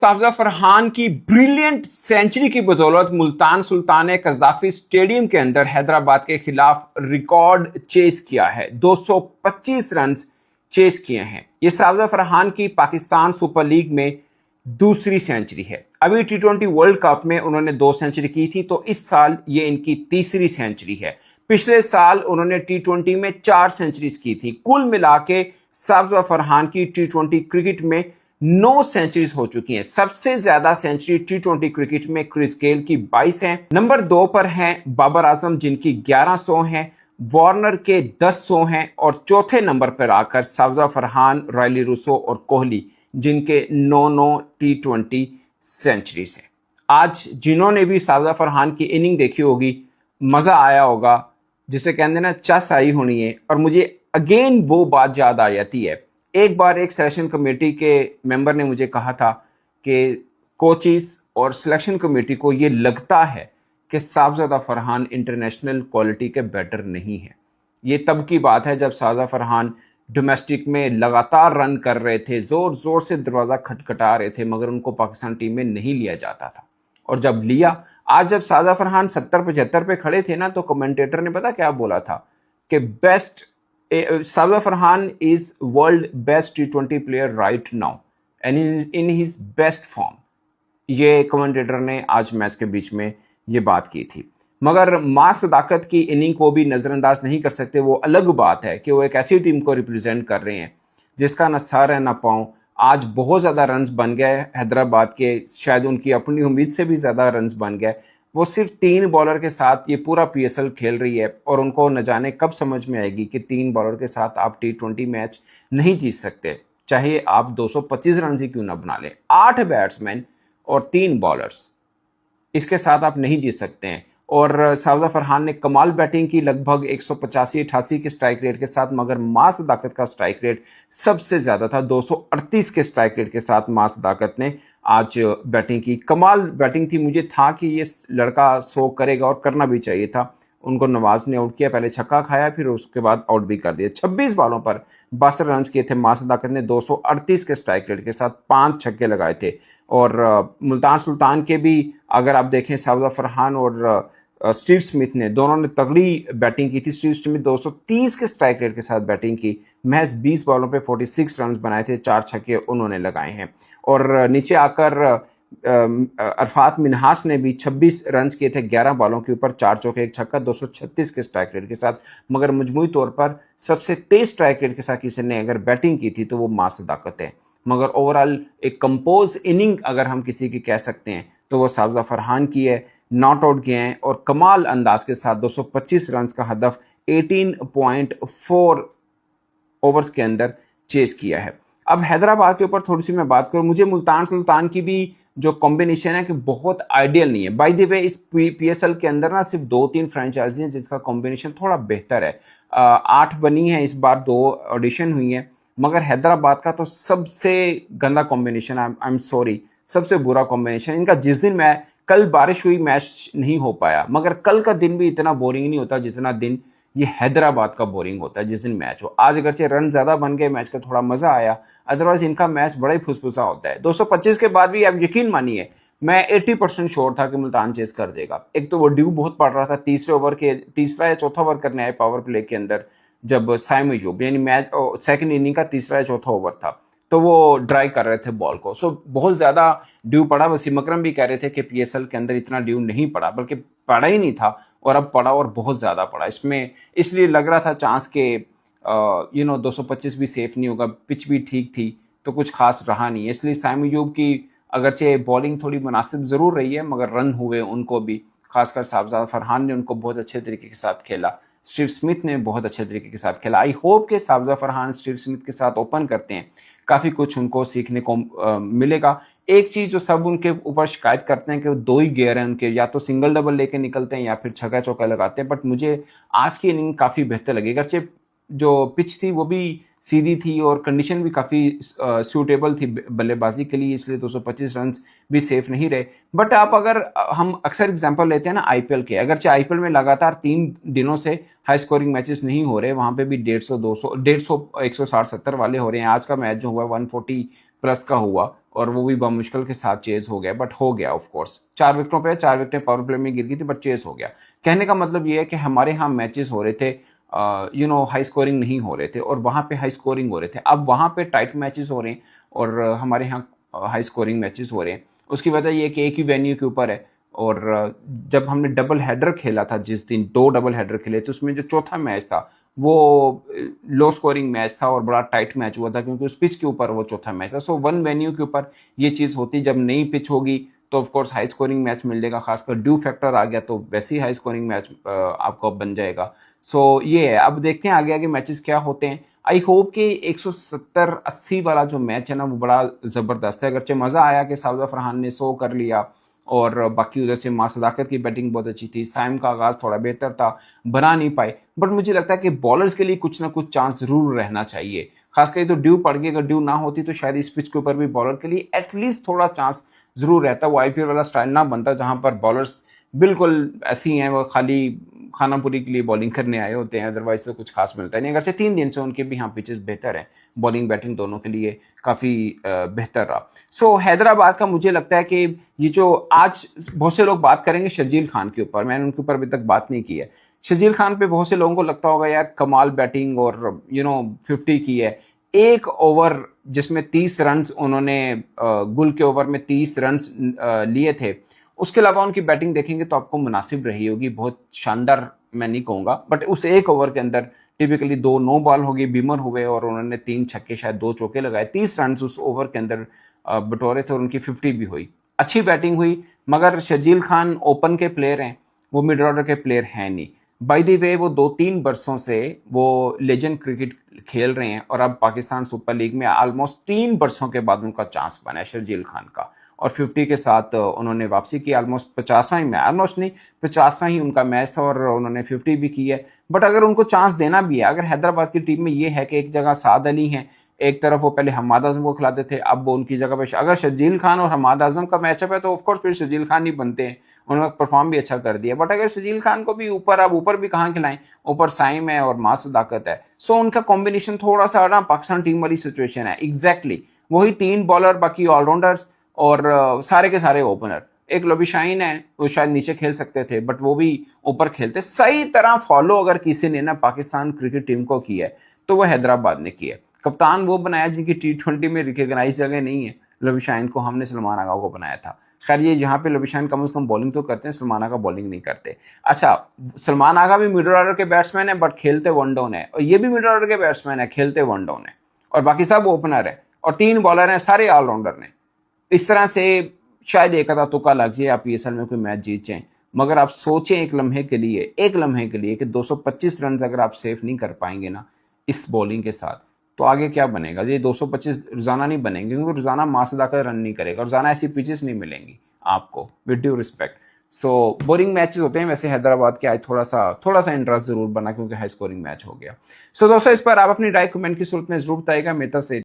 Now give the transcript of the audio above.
साबजा फरहान की brilliant century की बदौलत मुल्तान सुल्तान ने कज़ाफी स्टेडियम के अंदर हैदराबाद के खिलाफ रिकॉर्ड चेस किया है। 225 रन चेस किए हैं। ये साबजा फरहान की पाकिस्तान सुपर लीग में दूसरी सेंचुरी है। अभी टी20 वर्ल्ड कप में उन्होंने 2 सेंचुरी की थी, तो इस साल ये इनकी तीसरी सेंचुरी है। पिछले साल उन्होंने टी20 में 4 सेंचुरीज की थी। कुल मिला के साबजा फरहान की टी20 क्रिकेट में 9 सेंचुरीज हो चुकी हैं। सबसे ज्यादा सेंचुरी टी20 क्रिकेट में क्रिस गेल की 22 हैं। नंबर 2 पर हैं बाबर आजम जिनकी 1100 हैं, वार्नर के 1000 हैं और चौथे नंबर पर आकर साबजा फरहान, रायली रूसो और कोहली जिनके 9-9 टी20 सेंचुरीज हैं। आज जिन्होंने भी साबजा फरहान की इनिंग देखी होगी, मजा आया होगा, जिसे कहते हैं ना चस आई होनी है। और मुझे अगेन वो बात याद आ जाती है, एक बार एक सिलेक्शन कमेटी के मेंबर ने मुझे कहा था कि कोचेस और सिलेक्शन कमेटी को ये लगता है कि साबजा फरहान इंटरनेशनल क्वालिटी के बैटर नहीं है। ये तब की बात है जब साबजा फरहान डोमेस्टिक में लगातार रन कर रहे थे, जोर जोर से दरवाज़ा खटखटा रहे थे, मगर उनको पाकिस्तान टीम में नहीं लिया जाता था। और जब लिया, आज जब साबजा फरहान 70-75 पे खड़े थे ना, तो कमेंटेटर ने पता क्या बोला था कि best Sahibzada Farhan is world best टी20 player right now and in his best form. ये कमेंटेटर ने आज मैच के बीच में ये बात की थी। मगर मां सदाकत की इनिंग को भी नज़रअंदाज नहीं कर सकते। वो अलग बात है कि वो एक ऐसी टीम को रिप्रेजेंट कर रहे हैं जिसका ना सर है ना पाँव। आज बहुत ज़्यादा रन्स बन गए हैदराबाद के, शायद उनकी अपनी उम्मीद से भी ज़्यादा रन्स बन गए। वो सिर्फ 3 बॉलर के साथ ये पूरा पीएसएल खेल रही है और उनको न जाने कब समझ में आएगी कि 3 बॉलर के साथ आप टी20 मैच नहीं जीत सकते, चाहे आप 225 रन ही क्यों ना बना लें। 8 बैट्समैन और 3 बॉलर्स, इसके साथ आप नहीं जीत सकते हैं। और साबजा फरहान ने कमाल बैटिंग की, लगभग 185-88 के स्ट्राइक रेट के साथ, मगर मां सदाकत का स्ट्राइक रेट सबसे ज़्यादा था। 238 के स्ट्राइक रेट के साथ मां सदाकत ने आज बैटिंग की। कमाल बैटिंग थी। मुझे था कि ये लड़का 100 करेगा और करना भी चाहिए था। उनको नवाज ने आउट किया, पहले छक्का खाया, फिर उसके बाद आउट भी कर दिया। 26 बॉलों पर 62 रन किए थे। मां सदाकत ने 238 के स्ट्राइक रेट के साथ 5 छक्के लगाए थे। और मुल्तान सुल्तान के भी अगर आप देखें, साबजा फरहान और स्टीव स्मिथ ने, दोनों ने तगड़ी बैटिंग की थी। स्टीव स्मिथ 230 के स्ट्राइक रेट के साथ बैटिंग की। महज 20 बॉलों पे 46 रन बनाए थे, 4 छक्के उन्होंने लगाए हैं। और नीचे आकर अरफात मिन्हास ने भी 26 रन किए थे 11 बॉलों के ऊपर, 4 चौके 1 छक्का, 236 के स्ट्राइक रेट के साथ। मगर मजमूई तौर पर सबसे तेज स्ट्राइक रेट के साथ किसी ने अगर बैटिंग की थी तो वो मां सदाकत है। मगर ओवरऑल एक कंपोज इनिंग अगर हम किसी की कह सकते हैं तो वो साबजा फरहान की है। नॉट आउट गए हैं और कमाल अंदाज के साथ 225 रन का हदफ 18.4 ओवर्स के अंदर चेस किया है। अब हैदराबाद के ऊपर थोड़ी सी मैं बात करूं, मुझे मुल्तान सुल्तान की भी जो कॉम्बिनेशन है कि बहुत आइडियल नहीं है। बाय द वे, इस पीएसएल के अंदर ना सिर्फ 2-3 फ्रेंचाइजी हैं जिसका कॉम्बिनेशन थोड़ा बेहतर है। 8 बनी है इस बार, 2 ऑडिशन हुई हैं, मगर हैदराबाद का तो सबसे गंदा कॉम्बिनेशन, आई एम सॉरी, सबसे बुरा कॉम्बिनेशन इनका। जिस दिन मैं कल बारिश हुई, मैच नहीं हो पाया, मगर कल का दिन भी इतना बोरिंग नहीं होता जितना दिन ये हैदराबाद का बोरिंग होता है जिस दिन मैच हो। आज अगरचे रन ज्यादा बन गए, मैच का थोड़ा मजा आया, अदरवाइज इनका मैच बड़ा ही फुसफुसा होता है। 225 के बाद भी आप यकीन मानिए मैं 80% श्योर था कि मुल्तान चेस कर देगा। एक तो वो ड्यू बहुत पड़ रहा था, तीसरे ओवर के तीसरा या चौथा ओवर करने आए पावर प्ले के अंदर, जब साइम अयूब, यानी मैच सेकंड इनिंग का तीसरा या चौथा ओवर था, तो वो ड्राई कर रहे थे बॉल को। सो बहुत ज़्यादा ड्यू पड़ा। वसीम अकरम भी कह रहे थे कि पीएसएल के अंदर इतना ड्यू नहीं पड़ा, बल्कि पड़ा ही नहीं था, और अब पड़ा और बहुत ज़्यादा पड़ा। इसमें इसलिए लग रहा था चांस के 225 भी सेफ नहीं होगा। पिच भी ठीक थी तो कुछ खास रहा नहीं, इसलिए साइम अयूब की अगरचे बॉलिंग थोड़ी मुनासिब ज़रूर रही है, मगर रन हुए उनको भी। खासकर साबजा फरहान ने उनको बहुत अच्छे तरीके के साथ खेला, स्टीव स्मिथ ने बहुत अच्छे तरीके के साथ खेला। आई होप कि साबजा फरहान स्टीव स्मिथ के साथ ओपन करते हैं, काफ़ी कुछ उनको सीखने को मिलेगा। एक चीज़ जो सब उनके ऊपर शिकायत करते हैं कि 2 ही गेयर हैं उनके, या तो सिंगल डबल लेके निकलते हैं या फिर छक्का चौका लगाते हैं। बट मुझे आज की इनिंग काफ़ी बेहतर लगी। अगरचे जो पिच थी वो भी सीधी थी और कंडीशन भी काफ़ी सूटेबल थी बल्लेबाजी के लिए, इसलिए 225 रन भी सेफ नहीं रहे। बट आप अगर हम अक्सर एग्जांपल लेते हैं ना आईपीएल के, अगरचे आईपीएल में लगातार 3 दिनों से हाई स्कोरिंग मैचेस नहीं हो रहे, वहाँ पे भी 150, 200, 150, 160, 70 वाले हो रहे हैं। आज का मैच जो हुआ 140 प्लस का हुआ, और वो भी मुश्किल के साथ चेज हो गया, बट हो गया ऑफ कोर्स। 4 विकेटों पे 4 विकेटें पावर प्ले में गिर गई थी, बट चेज हो गया। कहने का मतलब ये है कि हमारे यहाँ मैचेस हो रहे थे हाई स्कोरिंग नहीं हो रहे थे, और वहाँ पे हाई स्कोरिंग हो रहे थे। अब वहाँ पे टाइट मैचेस हो रहे हैं और हमारे यहाँ हाई स्कोरिंग मैचेस हो रहे हैं। उसकी वजह ये कि एक ही वेन्यू के ऊपर है, और जब हमने डबल हेडर खेला था, जिस दिन 2 डबल हेडर खेले थे, उसमें जो चौथा मैच था वो लो स्कोरिंग मैच था और बड़ा टाइट मैच हुआ था, क्योंकि उस पिच के ऊपर वो चौथा मैच था। सो वन वेन्यू के ऊपर ये चीज़ होती। जब नई पिच होगी तो of course high scoring match मिल जाएगा, खासकर ड्यू फैक्टर आ गया तो वैसे ही हाई स्कोरिंग मैच आपको अब बन जाएगा। सो ये है, अब देखते हैं आगे आगे मैचेस क्या होते हैं। आई होप कि 170-80 वाला जो मैच है ना वो बड़ा ज़बरदस्त है। अगरचे मज़ा आया कि साउद फरहान ने 100 कर लिया, और बाकी उधर से मां सदाकत की बैटिंग बहुत अच्छी थी। साइम का आगाज़ थोड़ा बेहतर था, बना नहीं पाए, बट मुझे लगता है कि बॉलर्स के लिए कुछ ना कुछ चांस जरूर रहना चाहिए। खासकर तो ड्यू पड़ गई, अगर ड्यू ना होती तो शायद इस पिच के ऊपर भी बॉलर के लिए एटलीस्ट थोड़ा चांस जरूर रहता। वो आईपीएल वाला स्टाइल ना बनता जहां पर बॉलर्स बिल्कुल ऐसे ही हैं, वो खाली खानापुरी के लिए बॉलिंग करने आए होते हैं, अदरवाइज तो कुछ खास मिलता नहीं। अगरचे 3 दिन से उनके भी यहाँ पिचेस बेहतर हैं, बॉलिंग बैटिंग दोनों के लिए काफ़ी बेहतर रहा। सो हैदराबाद का मुझे लगता है कि ये जो आज बहुत से लोग बात करेंगे शर्जील खान के ऊपर, मैंने उनके ऊपर अभी तक बात नहीं की है। शर्जील खान पे बहुत से लोगों को लगता होगा यार कमाल बैटिंग और 50 की है। एक ओवर जिसमें 30 रन उन्होंने गुल के ओवर में 30 रन लिए थे, उसके अलावा उनकी बैटिंग देखेंगे तो आपको मुनासिब रही होगी, बहुत शानदार मैं नहीं कहूँगा, बट उस एक ओवर के अंदर टिपिकली 2 नो बॉल हो गई, बीमर हुए और उन्होंने 3 छक्के शायद 2 चौके लगाए, 30 रन उस ओवर के अंदर बटोरे थे और उनकी 50 भी हुई। अच्छी बैटिंग हुई, मगर शर्जील खान ओपन के प्लेयर हैं, वो मिड ऑर्डर के प्लेयर हैं नहीं। बाय द वे वो 2-3 बरसों से वो लेजेंड क्रिकेट खेल रहे हैं, और अब पाकिस्तान सुपर लीग में ऑलमोस्ट 3 बरसों के बाद उनका चांस बना है शर्जील खान का, और 50 के साथ उन्होंने वापसी की। ऑलमोस्ट 50वां ही मैच, ऑलमोस्ट नहीं 50वां ही उनका मैच था, और उन्होंने 50 भी की है। बट अगर उनको चांस देना भी है, अगर हैदराबाद की टीम में ये है कि एक जगह साद अली हैं, एक तरफ वो पहले हमाद आजम को खिलाते थे, अब वो उनकी जगह पे अगर शर्जील खान और हमाद आजम का मैचअप है तो ऑफकोर्स फिर शर्जील खान ही बनते हैं, उन्होंने परफॉर्म भी अच्छा कर दिया। बट अगर शर्जील खान को भी ऊपर, अब ऊपर भी कहाँ खिलाएं, ऊपर साइम है और मां सदाकत है, सो उनका कॉम्बिनेशन थोड़ा सा ना पाकिस्तान टीम वाली सिचुएशन है। एग्जैक्टली वही 3 बॉलर, बाकी ऑलराउंडर्स और सारे के सारे ओपनर। एक लबी शाहीन है, वो शायद नीचे खेल सकते थे बट वो भी ऊपर खेलते। सही तरह फॉलो अगर किसी ने ना पाकिस्तान क्रिकेट टीम को किया है तो वो हैदराबाद ने किया है। कप्तान वो बनाया जिनकी T20 में रिकॉग्नाइज जगह नहीं है। लबी शाहीन को हमने सलमान आगा को बनाया था। खैर ये यहाँ पे लबी शाहीन कम से कम बॉलिंग तो करते हैं, सलमान आगा बॉलिंग नहीं करते। अच्छा, सलमान आगा भी मिडिल ऑर्डर के बैट्समैन है बट खेलते वन डाउन है, और ये भी मिडिल ऑर्डर के बैट्समैन है, खेलते वन डाउन है, और बाकी सब ओपनर है, और 3 बॉलर हैं, सारे ऑलराउंडर ने। इस तरह से शायद एक आधा तुक्का लग जाए, आप PSL में कोई मैच जीत जाएं, मगर आप सोचें एक लम्हे के लिए कि 225 रन अगर आप सेफ नहीं कर पाएंगे ना इस बॉलिंग के साथ, तो आगे क्या बनेगा। ये 225 रोजाना नहीं बनेंगे, क्योंकि रोजाना मां सदाकत रन नहीं करेगा, रोजाना ऐसी पिचेस नहीं मिलेंगी आपको, with due respect. So boring matches होते हैं। वैसे हैदराबाद के आज थोड़ा सा इंटरेस्ट जरूर बना, क्योंकि हाई स्कोरिंग मैच हो गया। सो दोस्तों, इस पर आप अपनी राय कमेंट की सूरत में जरूर बताइएगा। मेरी तरफ से